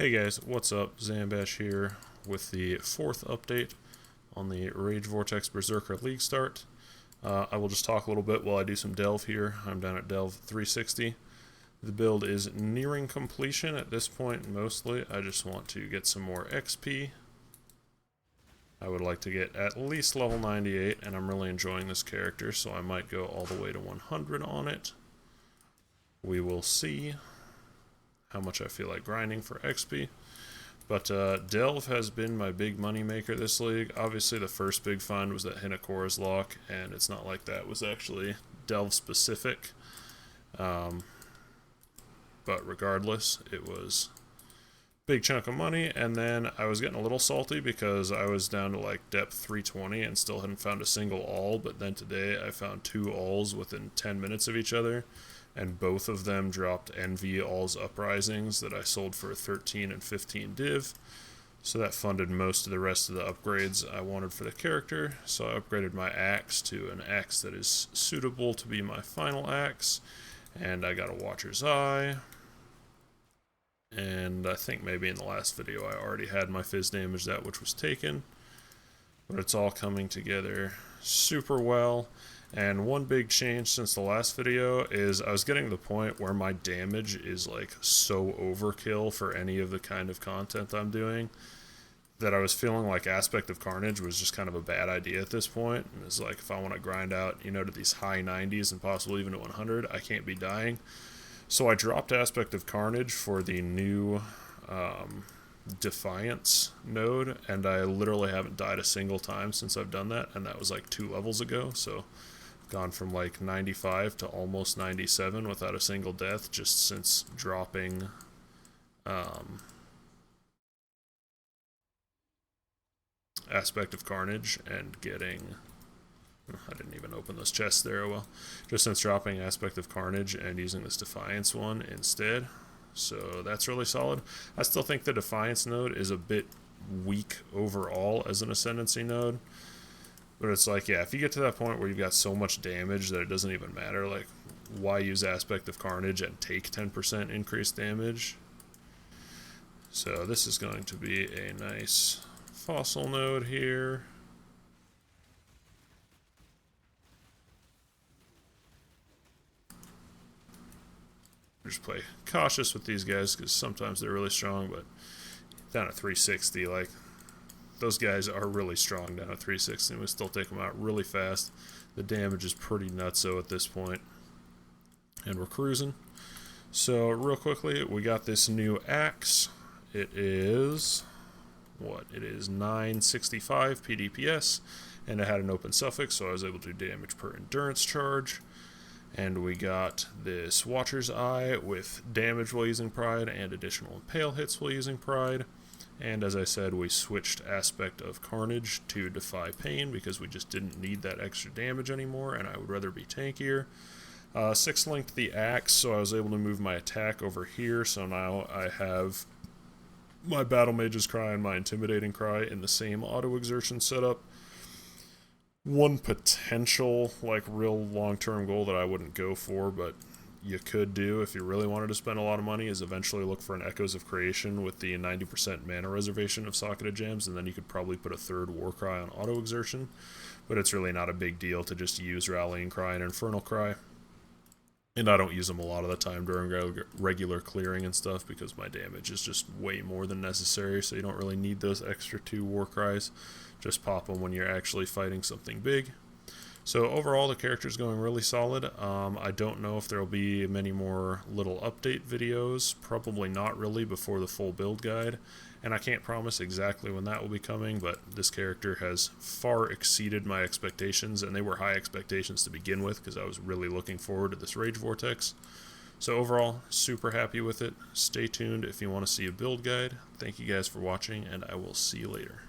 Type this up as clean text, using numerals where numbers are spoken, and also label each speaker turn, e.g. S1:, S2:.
S1: Hey guys, what's up? Zambash here with the fourth update on the Rage Vortex Berserker League start. I will just talk a little bit while I do some delve here. I'm down at delve 360. The build is nearing completion at this point mostly. I just want to get some more XP. I would like to get at least level 98, and I'm really enjoying this character, so I might go all the way to 100 on it. We will see how much I feel like grinding for XP. But Delve has been my big money maker this league. Obviously the first big find was that Hinokora's Lock, and it's not like that was actually Delve specific. But regardless, it was a big chunk of money, and then I was getting a little salty because I was down to like depth 320 and still hadn't found a single all, but then today I found two alls within 10 minutes of each other, and both of them dropped Envy All's Uprisings that I sold for 13 and 15 div. So that funded most of the rest of the upgrades I wanted for the character. So I upgraded my axe to an axe that is suitable to be my final axe. And I got a Watcher's Eye. And I think maybe in the last video I already had my Fizz damage, that which was taken. But it's all coming together super well. And one big change since the last video is I was getting to the point where my damage is like so overkill for any of the kind of content I'm doing that I was feeling like Aspect of Carnage was just kind of a bad idea at this point. And it's like if I want to grind out, to these high 90s and possibly even to 100, I can't be dying. So I dropped Aspect of Carnage for the new Defiance node, and I literally haven't died a single time since I've done that, and that was like 2 levels ago. So gone from like 95 to almost 97 without a single death just since dropping Aspect of Carnage and getting... I didn't even open those chests there, oh well. Just since dropping Aspect of Carnage and using this Defiance one instead. So that's really solid. I still think the Defiance node is a bit weak overall as an Ascendancy node. But it's like, yeah, if you get to that point where you've got so much damage that it doesn't even matter, like, why use Aspect of Carnage and take 10% increased damage? So this is going to be a nice fossil node here. Just play cautious with these guys because sometimes they're really strong, but down at 360, like, those guys are really strong down at 360, and we still take them out really fast. The damage is pretty nutso at this point, and we're cruising. So real quickly, we got this new axe. It is what? It is 965 PDPS, and it had an open suffix, so I was able to do damage per endurance charge. And we got this Watcher's Eye with damage while using Pride and additional impale hits while using Pride. And as I said, we switched Aspect of Carnage to Defy Pain because we just didn't need that extra damage anymore, and I would rather be tankier. 6-linked the axe, so I was able to move my attack over here, so now I have my Battle Mage's Cry and my Intimidating Cry in the same auto-exertion setup. One potential, like, real long-term goal that I wouldn't go for, but you could do if you really wanted to spend a lot of money, is eventually look for an Echoes of Creation with the 90% mana reservation of Socketed Gems, and then you could probably put a third Warcry on auto exertion. But it's really not a big deal to just use Rallying Cry and Infernal Cry. And I don't use them a lot of the time during regular clearing and stuff because my damage is just way more than necessary, so you don't really need those extra 2 Warcries. Just pop them when you're actually fighting something big. So overall, the character is going really solid. I don't know if there will be many more little update videos. Probably not really before the full build guide. And I can't promise exactly when that will be coming, but this character has far exceeded my expectations, and they were high expectations to begin with because I was really looking forward to this Rage Vortex. So overall, super happy with it. Stay tuned if you want to see a build guide. Thank you guys for watching, and I will see you later.